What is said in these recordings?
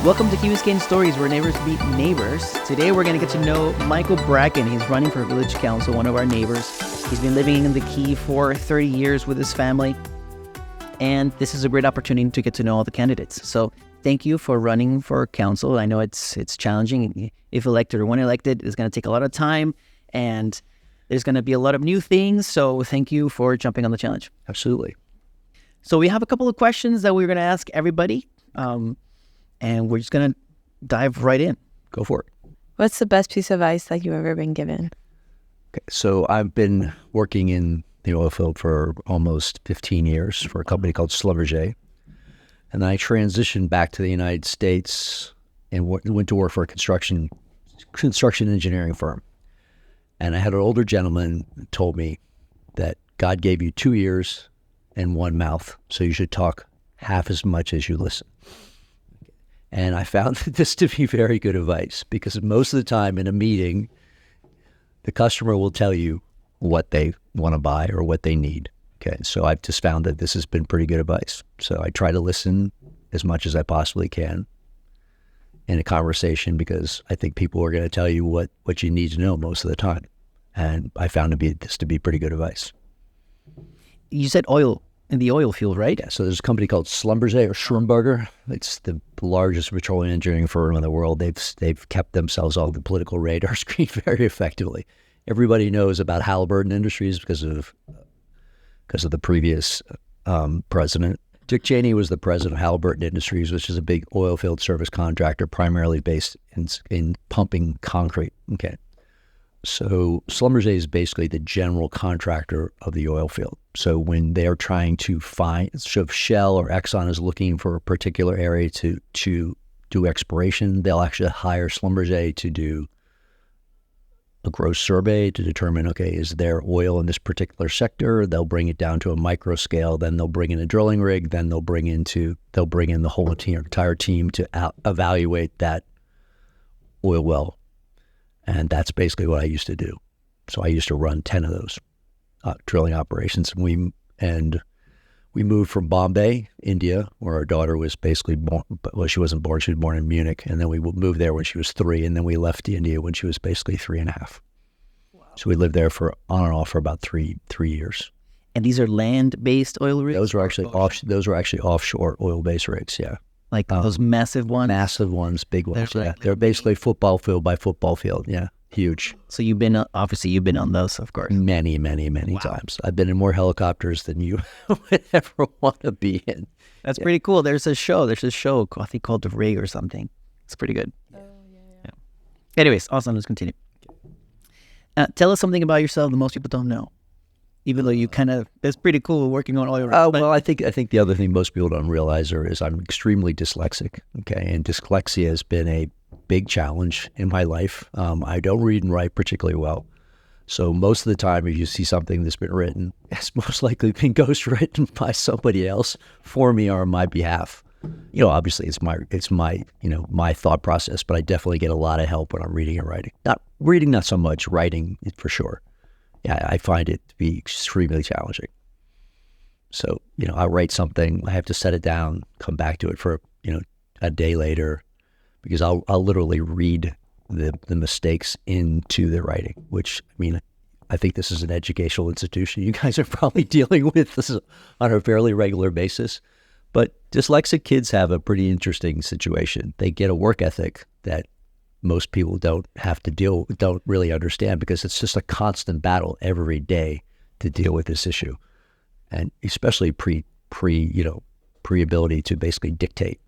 Welcome to Key Biscayne Stories, where neighbors meet neighbors. Today we're going to get to know Michael Bracken. He's running for village council, one of our neighbors. He's been living in the Key for 30 years with his family. And this is a great opportunity to get to know all the candidates. So thank you for running for council. I know it's challenging. If elected or when elected, it's going to take a lot of time. And there's going to be a lot of new things. So thank you for jumping on the challenge. Absolutely. So we have a couple of questions that we're going to ask everybody. And we're just going to dive right in. Go for it. What's the best piece of advice that you've ever been given? Okay, so I've been working in the oil field for almost 15 years for a company called Schlumberger. And I transitioned back to the United States and went to work for a construction engineering firm. And I had an older gentleman who told me that God gave you 2 ears and 1 mouth, so you should talk half as much as you listen. And I found this to be very good advice, because most of the time in a meeting, the customer will tell you what they want to buy or what they need. Okay, so I've just found that this has been pretty good advice. So I try to listen as much as I possibly can in a conversation, because I think people are going to tell you what you need to know most of the time. And I found this to be pretty good advice. You said oil, in the oil field, right? Yeah, so there's a company called Schlumberger or Schlumberger. It's the largest petroleum engineering firm in the world. They've kept themselves on the political radar screen very effectively. Everybody knows about Halliburton Industries because of the previous president. Dick Cheney was the president of Halliburton Industries, which is a big oil field service contractor primarily based in pumping concrete. Okay. So Schlumberger is basically the general contractor of the oil field. So when they're trying to find, so if Shell or Exxon is looking for a particular area to do exploration, they'll actually hire Schlumberger to do a gross survey to determine, okay, is there oil in this particular sector? They'll bring it down to a micro scale. Then they'll bring in a drilling rig. Then they'll bring in the whole entire team to evaluate that oil well. And that's basically what I used to do. So I used to run 10 of those drilling operations. And we moved from Bombay, India, where our daughter was basically born. Well, she wasn't born. She was born in Munich. And then we moved there when she was 3. And then we left India when she was basically 3.5. Wow. So we lived there on and off for about three years. And these are land-based oil rigs? Those were actually offshore oil-based rigs, yeah. Like those massive ones? Massive ones, big ones, yeah. They're basically football field by football field, yeah. Huge. So you've been on those, of course. Many times. I've been in more helicopters than you would ever want to be in. That's pretty cool. There's a show, I think called The Rig or something. It's pretty good. Oh, yeah. Anyways, awesome. Let's continue. Tell us something about yourself that most people don't know. Even though that's pretty cool working on oil rigs. Well, I think the other thing most people don't realize is I'm extremely dyslexic. Okay, and dyslexia has been a big challenge in my life. I don't read and write particularly well, so most of the time, if you see something that's been written, it's most likely been ghostwritten by somebody else for me or on my behalf. Obviously, it's my thought process, but I definitely get a lot of help when I'm reading and writing. Not so much, writing for sure. Yeah, I find it to be extremely challenging. So, I write something, I have to set it down, come back to it for, a day later, because I'll literally read the mistakes into the writing, which, I think this is an educational institution. You guys are probably dealing with this on a fairly regular basis. But dyslexic kids have a pretty interesting situation. They get a work ethic that most people don't really understand, because it's just a constant battle every day to deal with this issue, and especially pre ability to basically dictate.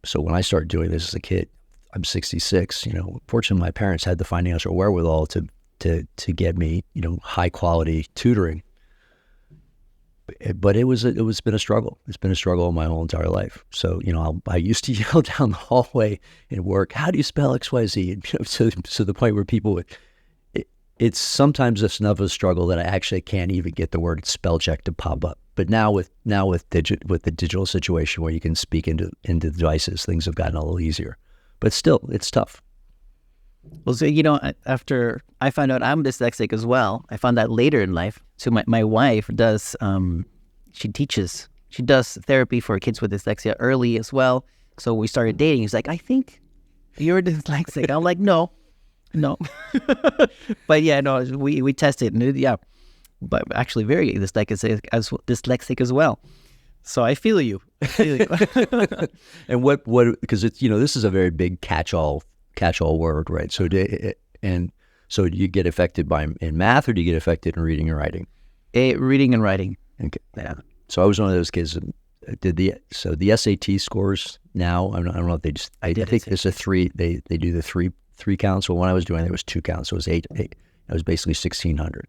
So when I started doing this as a kid, I'm 66. Fortunately, my parents had the financial wherewithal to get me high quality tutoring. But it's been a struggle. It's been a struggle my whole entire life. So, I used to yell down the hallway in work, how do you spell XYZ? And, to the point where it's sometimes it's enough of a struggle that I actually can't even get the word spell check to pop up. But now with the digital situation where you can speak into devices, things have gotten a little easier. But still, it's tough. Well, so, after I found out I'm dyslexic as well, I found that later in life. So my wife does, she does therapy for kids with dyslexia early as well. So we started dating. He's like, I think you're dyslexic. I'm like, no. But yeah, no, we tested. And yeah, but actually very dyslexic as well. So I feel you. And what because it's this is a very big catch-all word, right? So so do you get affected in math, or do you get affected in reading and writing? Reading and writing. Okay. Yeah. So I was one of those kids that did the SAT scores now. I don't know if they just. I think it's a three. They do the three counts. Well, when I was doing it, it was two counts. So it was eight. It was basically 1,600.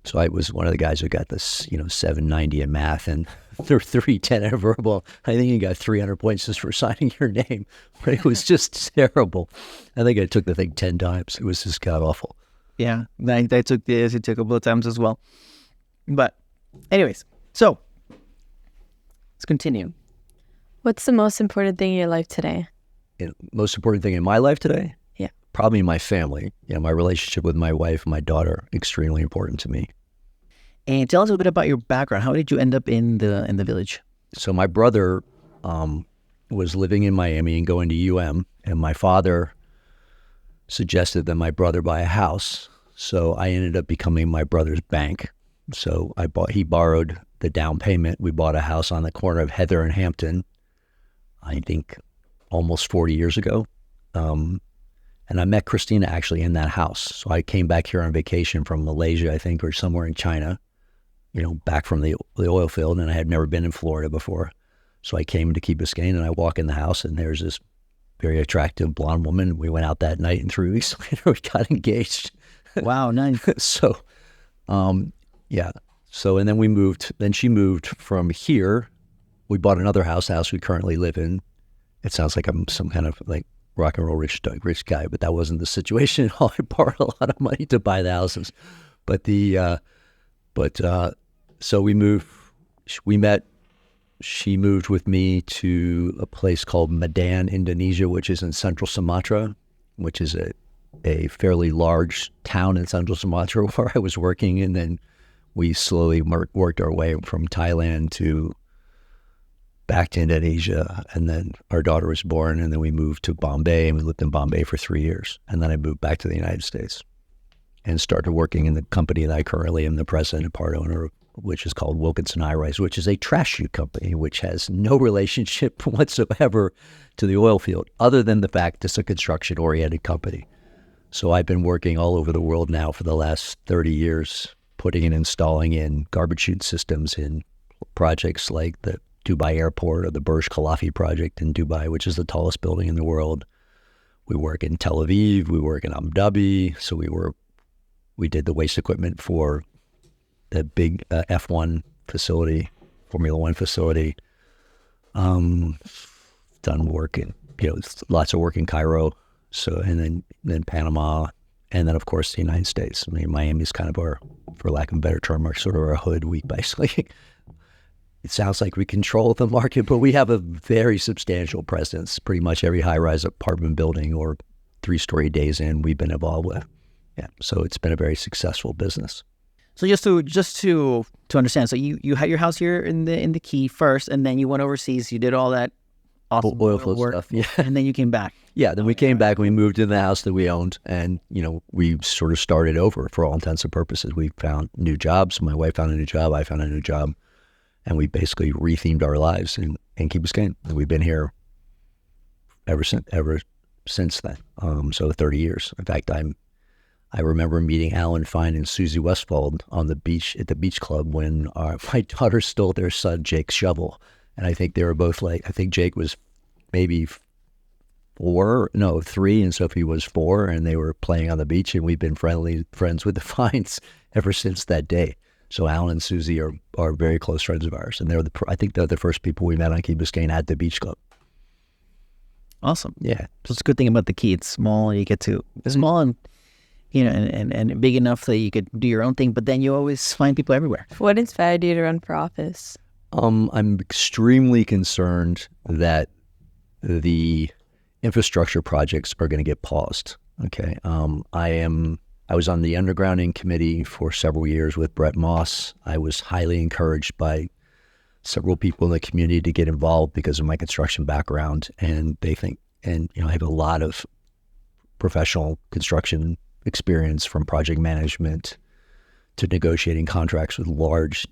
So I was one of the guys who got this 790 in math and 310 in verbal. I think you got 300 points just for signing your name. But it was just terrible. I think I took the thing 10 times. It was just god awful. Yeah, I took the SAT a couple of times as well. But anyways, so let's continue. What's the most important thing in your life today? Most important thing in my life today? Yeah. Probably my family. My relationship with my wife and my daughter, extremely important to me. And tell us a bit about your background. How did you end up in the village? So my brother was living in Miami and going to UM, and my father suggested that my brother buy a house. So I ended up becoming my brother's bank. So he borrowed the down payment. We bought a house on the corner of Heather and Hampton, I think almost 40 years ago. And I met Christina actually in that house. So I came back here on vacation from Malaysia, I think, or somewhere in China, back from the oil field, and I had never been in Florida before. So I came to Key Biscayne, and I walk in the house, and there's this very attractive blonde woman. We went out that night, and 3 weeks later, we got engaged. Wow, nice. So, yeah. So, and then we moved. Then she moved from here. We bought another house we currently live in. It sounds like I'm some kind of like rock and roll rich guy, but that wasn't the situation at all. I borrowed a lot of money to buy the houses. But so we moved. We met. She moved with me to a place called Medan, Indonesia, which is in central Sumatra, which is a fairly large town in central Sumatra where I was working. And then we slowly worked our way from Thailand back to Indonesia. And then our daughter was born, and then we moved to Bombay, and we lived in Bombay for 3 years. And then I moved back to the United States and started working in the company that I currently am the president and part owner of, which is called Wilkinson High-Rise, which is a trash chute company, which has no relationship whatsoever to the oil field, other than the fact it's a construction-oriented company. So I've been working all over the world now for the last 30 years, putting and installing in garbage chute systems in projects like the Dubai Airport or the Burj Khalifa project in Dubai, which is the tallest building in the world. We work in Tel Aviv, we work in Abu Dhabi. So we did the waste equipment for the big F1 facility, Formula One facility. Done work in, lots of work in Cairo. So, and then Panama, and then of course the United States. I mean, Miami's kind of our, for lack of a better term, our hood. We basically, it sounds like we control the market, but we have a very substantial presence. Pretty much every high-rise apartment building or 3-story days in, we've been involved with. Yeah, so it's been a very successful business. So just to understand, so you had your house here in the Key first, and then you went overseas. You did all that awesome oil field work, stuff, yeah, and then you came back. Yeah, then we came back and we moved in the house that we owned, and we sort of started over for all intents and purposes. We found new jobs. My wife found a new job. I found a new job, and we basically rethemed our lives in Key Biscayne. And we've been here ever since then. So 30 years. In fact, I remember meeting Alan Fine and Susie Westfald on the beach at the beach club when my daughter stole their son Jake's shovel, and I think they were both I think Jake was maybe 3, and Sophie was 4, and they were playing on the beach, and we've been friends with the Fines ever since that day. So Alan and Susie are very close friends of ours, and I think they're the first people we met on Key Biscayne at the beach club. Awesome. Yeah. So it's a good thing about the Key. It's small. You get to small and and big enough that you could do your own thing, but then you always find people everywhere. What inspired you to run for office? I'm extremely concerned that the infrastructure projects are going to get paused. Okay. I was on the undergrounding committee for several years with Brett Moss. I was highly encouraged by several people in the community to get involved because of my construction background, and they think, and I have a lot of professional construction experience, from project management to negotiating contracts with large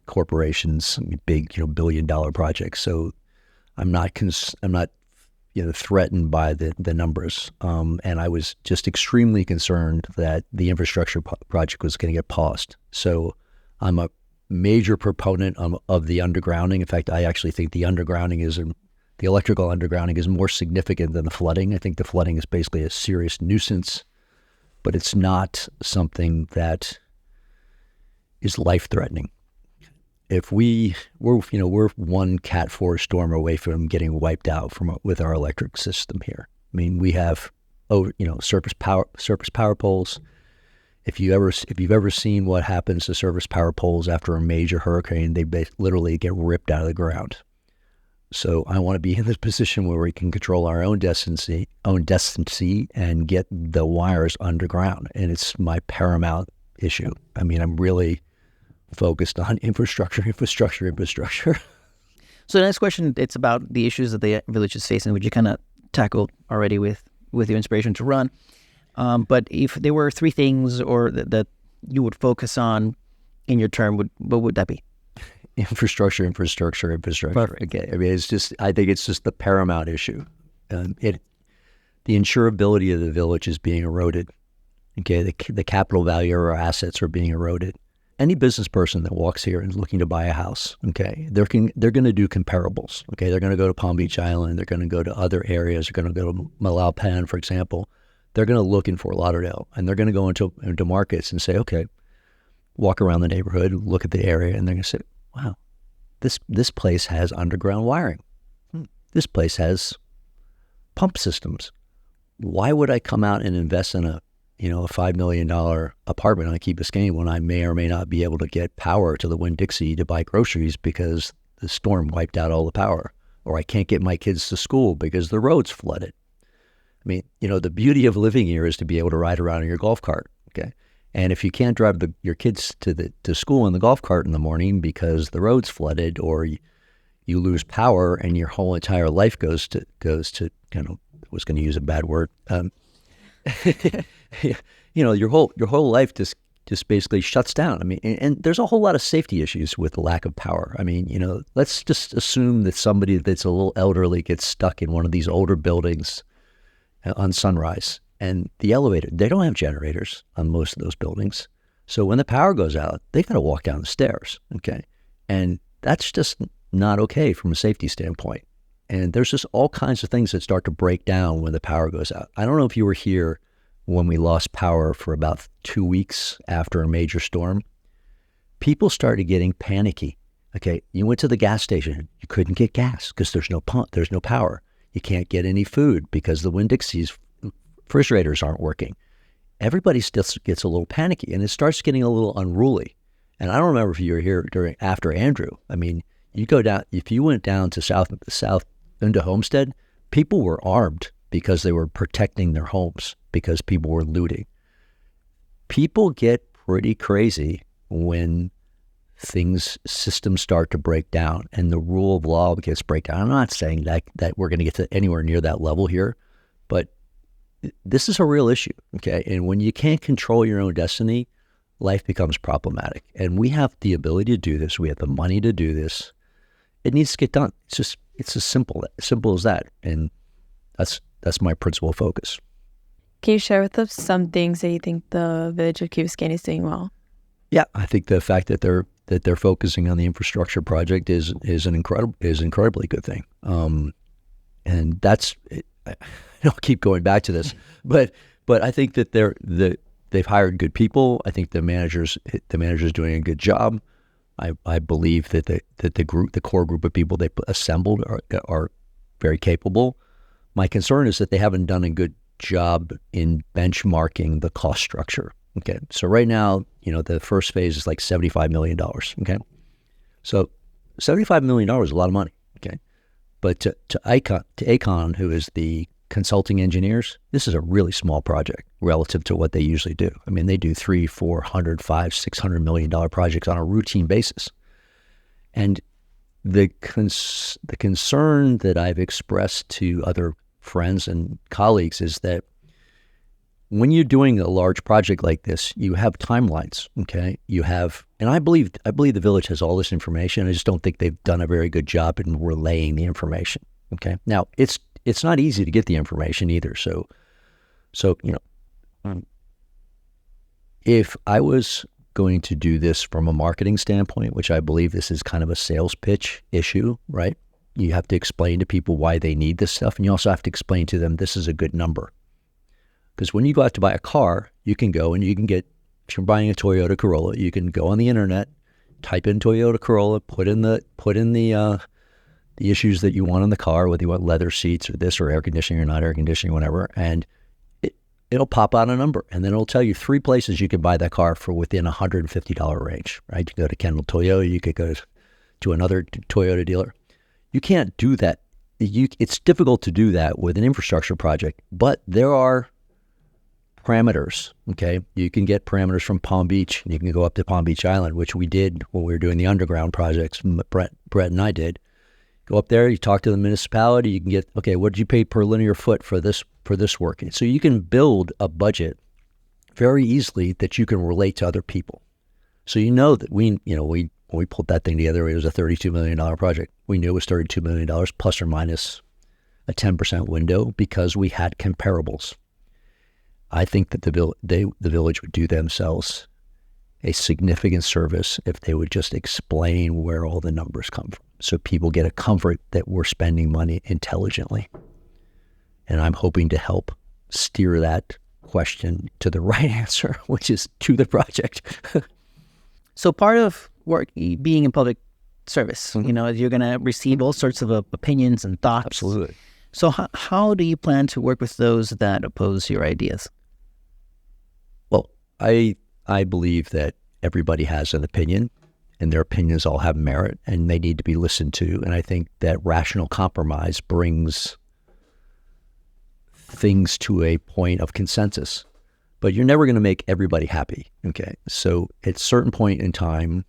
corporations, big billion-dollar projects. So I'm not threatened by the numbers, and I was just extremely concerned that the infrastructure project was going to get paused. So I'm a major proponent of the undergrounding. In fact, I actually think the electrical undergrounding is more significant than the flooding. I think the flooding is basically a serious nuisance, but it's not something that is life-threatening. If we're one Cat 4 storm away from getting wiped out with our electric system here. I mean, we have surface power poles. If you've ever seen what happens to surface power poles after a major hurricane, they literally get ripped out of the ground. So I want to be in this position where we can control our own destiny, and get the wires underground. And it's my paramount issue. I mean, I'm really focused on infrastructure. So the next question, it's about the issues that the village is facing, which you kind of tackled already with your inspiration to run. But if there were three things that you would focus on in your term, what would that be? Infrastructure. Perfect. Okay. I mean, I think it's just the paramount issue. The insurability of the village is being eroded. Okay. The capital value of our assets are being eroded. Any business person that walks here and is looking to buy a house, okay, they're going to do comparables. Okay. They're going to go to Palm Beach Island. They're going to go to other areas. They're going to go to Malaupan, for example. They're going to look in Fort Lauderdale, and they're going to go into markets and say, okay, walk around the neighborhood, look at the area, and they're going to say, wow, this place has underground wiring. This place has pump systems. Why would I come out and invest in a $5 million apartment on Key Biscayne when I may or may not be able to get power to the Winn-Dixie to buy groceries because the storm wiped out all the power, or I can't get my kids to school because the road's flooded? I mean, the beauty of living here is to be able to ride around in your golf cart, okay? And if you can't drive your kids to school in the golf cart in the morning because the road's flooded, or you lose power and your whole entire life goes to I was going to use a bad word. Your whole life just basically shuts down. I mean, and there's a whole lot of safety issues with the lack of power. I mean, let's just assume that somebody that's a little elderly gets stuck in one of these older buildings on Sunrise, and the elevator, they don't have generators on most of those buildings. So when the power goes out, they got to walk down the stairs. Okay. And that's just not okay from a safety standpoint. And there's just all kinds of things that start to break down when the power goes out. I don't know if you were here when we lost power for about 2 weeks after a major storm. People started getting panicky. Okay. You went to the gas station. You couldn't get gas because there's no pump. There's no power. You can't get any food because the Winn-Dixie's refrigerators aren't working. Everybody still gets a little panicky, and it starts getting a little unruly. And I don't remember if you were here after Andrew. I mean, if you went down to south into Homestead, people were armed because they were protecting their homes because people were looting. People get pretty crazy when systems start to break down and the rule of law gets break down. I'm not saying that we're going to get to anywhere near that level here, but this is a real issue, okay? And when you can't control your own destiny, life becomes problematic. And we have the ability to do this. We have the money to do this. It needs to get done. It's as simple as that. And that's my principal focus. Can you share with us some things that you think the village of Key Biscayne is doing well? Yeah, I think the fact that they're focusing on the infrastructure project is an incredibly good thing. And that's I'll keep going back to this, but I think that they've hired good people. I think the manager's doing a good job. I believe that the core group of people they assembled are very capable. My concern is that they haven't done a good job in benchmarking the cost structure. Okay, so right now, the first phase is like $75 million. Okay, so $75 million is a lot of money. Okay, but to Aecon, who is the consulting engineers, this is a really small project relative to what they usually do. I mean, they do $300, $400, $500, $600 million projects on a routine basis. And the concern that I've expressed to other friends and colleagues is that when you're doing a large project like this, you have timelines, okay? And I believe the village has all this information. I just don't think they've done a very good job in relaying the information, okay? Now, it's not easy to get the information either. So if I was going to do this from a marketing standpoint, which I believe this is kind of a sales pitch issue, right? You have to explain to people why they need this stuff, and you also have to explain to them this is a good number. Because when you go out to buy a car, you can go and you can get, if you're buying a Toyota Corolla, you can go on the internet, type in Toyota Corolla, put in the issues that you want in the car, whether you want leather seats or this or air conditioning or not air conditioning, whatever, and it'll pop out a number, and then it'll tell you 3 places you can buy that car for within $150 range, right? You can go to Kendall Toyota, you could go to another Toyota dealer. You can't do that. It's difficult to do that with an infrastructure project, but there are parameters, okay? You can get parameters from Palm Beach. You can go up to Palm Beach Island, which we did when we were doing the underground projects, Brett and I did. Go up there, you talk to the municipality, you can get, okay, what did you pay per linear foot for this work? So you can build a budget very easily that you can relate to other people. So you know that when we pulled that thing together, it was a $32 million project. We knew it was $32 million plus or minus a 10% window because we had comparables. I think that the village would do themselves a significant service if they would just explain where all the numbers come from, so people get a comfort that we're spending money intelligently. And I'm hoping to help steer that question to the right answer, which is to the project. So part of work, being in public service, you're going to receive all sorts of opinions and thoughts. Absolutely. So how do you plan to work with those that oppose your ideas? Well, I believe that everybody has an opinion, and their opinions all have merit, and they need to be listened to. And I think that rational compromise brings things to a point of consensus. But you're never going to make everybody happy, okay? So at a certain point in time,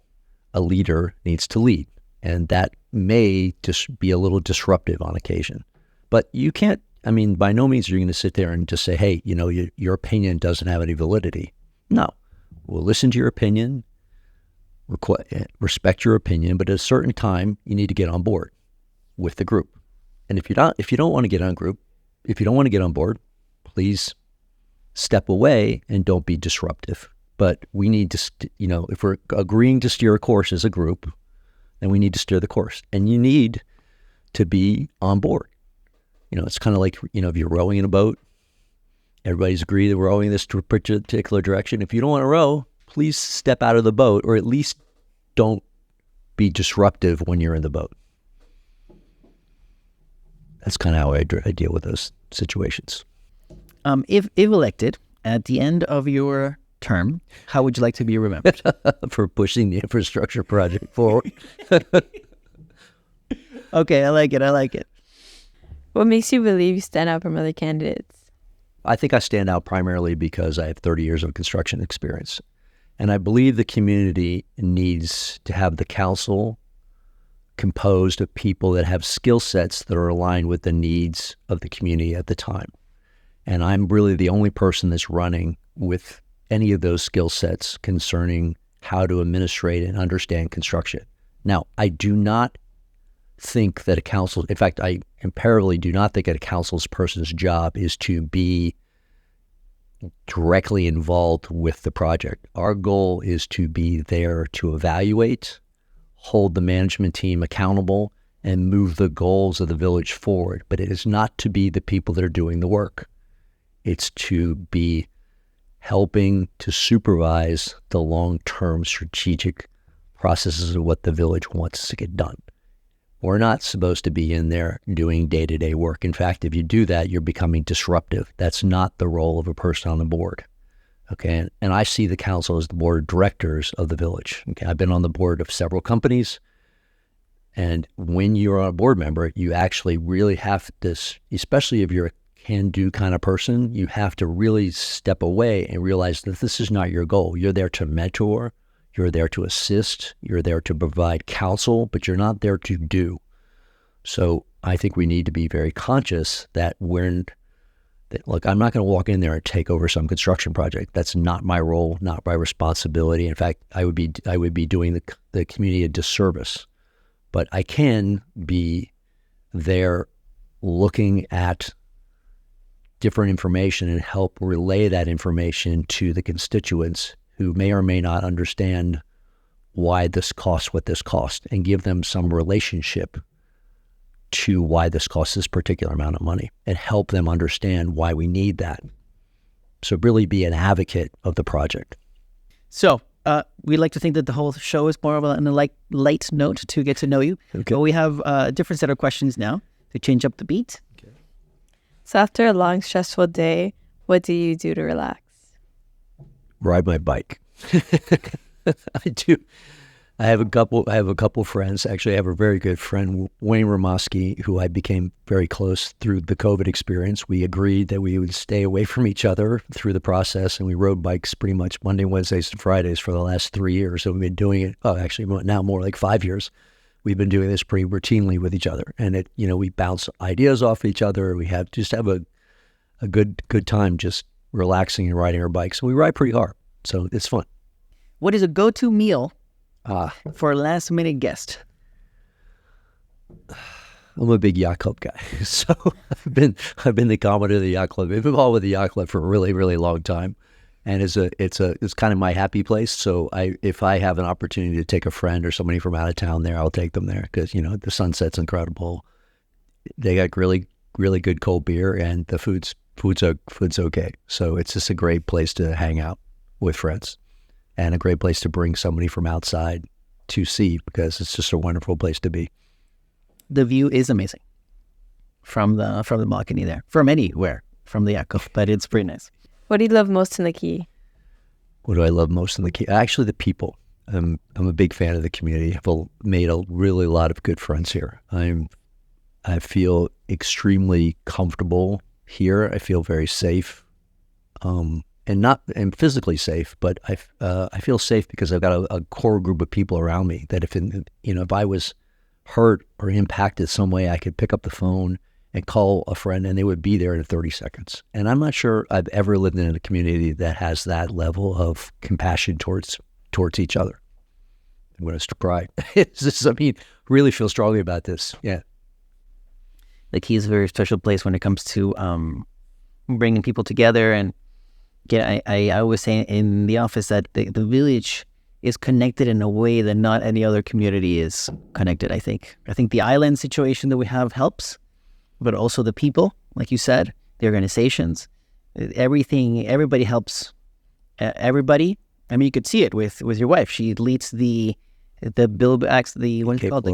a leader needs to lead, and that may just be a little disruptive on occasion. But you can't, by no means are you going to sit there and just say, hey, your opinion doesn't have any validity. No. We'll listen to your opinion, respect your opinion, but at a certain time, you need to get on board with the group. And if you don't want to get on board, please step away and don't be disruptive. But we need to, if we're agreeing to steer a course as a group, then we need to steer the course. And you need to be on board. It's kind of like, if you're rowing in a boat, everybody's agreed that we're rowing this to a particular direction. If you don't want to row, please step out of the boat, or at least don't be disruptive when you're in the boat. That's kind of how I deal with those situations. If elected at the end of your term, how would you like to be remembered? For pushing the infrastructure project forward. Okay, I like it. What makes you believe you stand out from other candidates? I think I stand out primarily because I have 30 years of construction experience. And I believe the community needs to have the council composed of people that have skill sets that are aligned with the needs of the community at the time. And I'm really the only person that's running with any of those skill sets concerning how to administrate and understand construction. Now, I do not think that I imperatively do not think that a councilperson's job is to be directly involved with the project. Our goal is to be there to evaluate, hold the management team accountable, and move the goals of the village forward. But it is not to be the people that are doing the work. It's to be helping to supervise the long-term strategic processes of what the village wants to get done. We're not supposed to be in there doing day-to-day work. In fact, if you do that, you're becoming disruptive. That's not the role of a person on the board. Okay, and I see the council as the board of directors of the village. Okay, I've been on the board of several companies, and when you're a board member, you actually really have to, especially if you're a can-do kind of person, you have to really step away and realize that this is not your goal. You're there to mentor, You're there to assist. You're there to provide counsel, but you're not there to do. So I think we need to be very conscious that look, I'm not going to walk in there and take over some construction project. That's not my role, not my responsibility. In fact, I would be doing the community a disservice. But I can be there looking at different information and help relay that information to the constituents who may or may not understand why this costs what this costs, and give them some relationship to why this costs this particular amount of money, and help them understand why we need that. So really be an advocate of the project. So we like to think that the whole show is more of a light note to get to know you. Okay. But we have a different set of questions now to change up the beat. Okay. So after a long, stressful day, what do you do to relax? Ride my bike. I do. I have a couple friends. Actually, I have a very good friend, Wayne Ramoski, who I became very close through the COVID experience. We agreed that we would stay away from each other through the process, and we rode bikes pretty much Monday, Wednesdays, and Fridays for the last 3 years. So we've been doing it, actually now more like 5 years. We've been doing this pretty routinely with each other, and we bounce ideas off each other. We have a good time just relaxing and riding our bikes. We ride pretty hard, so it's fun. What is a go-to meal for a last-minute guest? I'm a big yacht club guy, so I've been the commodore of the yacht club. I've been involved with the yacht club for a really, really long time, and it's kind of my happy place. So if I have an opportunity to take a friend or somebody from out of town there, I'll take them there because the sunset's incredible. They got really, really good cold beer, and the food's okay. So it's just a great place to hang out with friends, and a great place to bring somebody from outside to see, because it's just a wonderful place to be. The view is amazing from the balcony there, from anywhere, from the yacht club, but it's pretty nice. What do you love most in the Key? What do I love most in the Key? Actually, the people. I'm a big fan of the community. I've made a lot of good friends here. I feel extremely comfortable here. I feel very safe. And physically safe, but I feel safe because I've got a core group of people around me that if I was hurt or impacted some way, I could pick up the phone and call a friend, and they would be there in 30 seconds. And I'm not sure I've ever lived in a community that has that level of compassion towards each other. I'm going to cry. Really feel strongly about this. Yeah. The Key is a very special place when it comes to bringing people together. And I always say in the office that the village is connected in a way that not any other community is connected, I think. I think the island situation that we have helps, but also the people, like you said, the organizations, everybody helps everybody. I mean, you could see it with your wife. She leads the Bill Bags, the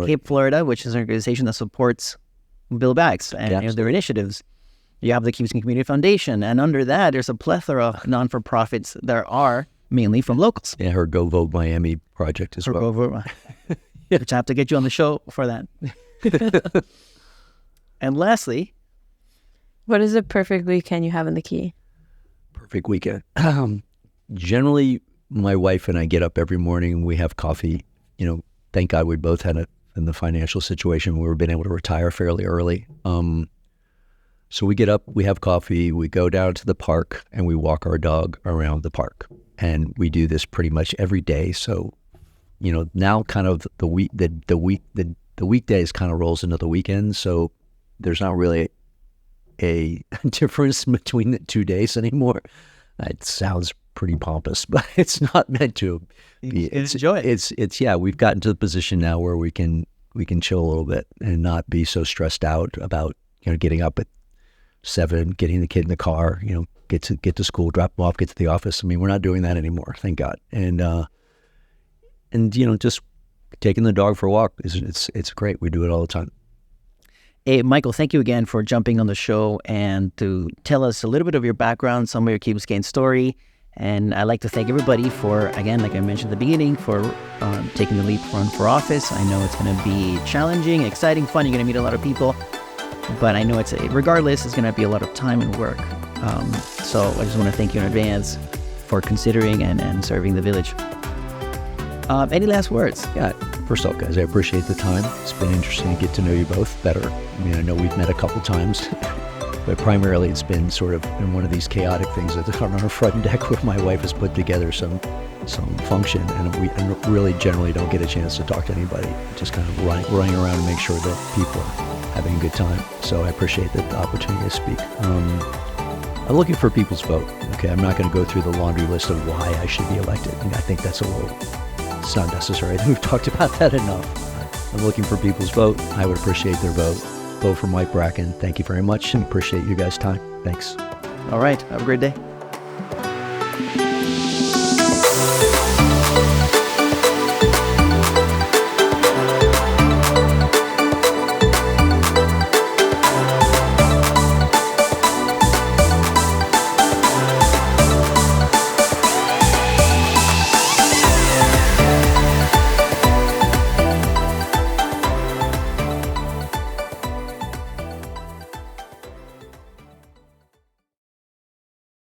Cape Florida, which is an organization that supports Bill Bags and their initiatives. You have the Key Biscayne Community Foundation, and under that, there's a plethora of non-for-profits that are mainly from locals. Yeah, her Go Vote Miami project as well. Which I have to get you on the show for that. And lastly, what is a perfect weekend you have in the Key? Perfect weekend. Generally, my wife and I get up every morning. We have coffee. Thank God we both had in the financial situation where we've been able to retire fairly early. So we get up, we have coffee, we go down to the park, and we walk our dog around the park. And we do this pretty much every day. So, now kind of the weekdays kind of rolls into the weekend. So there's not really a difference between the 2 days anymore. It sounds pretty pompous, but it's not meant to be. Enjoy it. It's we've gotten to the position now where we can chill a little bit and not be so stressed out about getting up at 7, getting the kid in the car, get to school, drop him off, get to the office. I mean, we're not doing that anymore, thank God. And just taking the dog for a walk it's great. We do it all the time. Hey, Michael, thank you again for jumping on the show and to tell us a little bit of your background, some of your Key Biscayne story. And I'd like to thank everybody for, again, like I mentioned at the beginning, for taking the leap run for office. I know it's going to be challenging, exciting, fun. You're going to meet a lot of people. But I know regardless, it's going to be a lot of time and work. So I just want to thank you in advance for considering and serving the village. Any last words? Yeah, first off, guys, I appreciate the time. It's been interesting to get to know you both better. I mean, I know we've met a couple times, but primarily it's been sort of in one of these chaotic things that on our front deck where my wife has put together some function, and we really generally don't get a chance to talk to anybody. Just kind of running around to make sure that people are having a good time. So I appreciate the opportunity to speak. I'm looking for people's vote. Okay, I'm not going to go through the laundry list of why I should be elected. I think that's it's not necessary. I think we've talked about that enough. I'm looking for people's vote. I would appreciate their vote. Vote for Mike Bracken. Thank you very much, and appreciate you guys' time. Thanks. All right. Have a great day.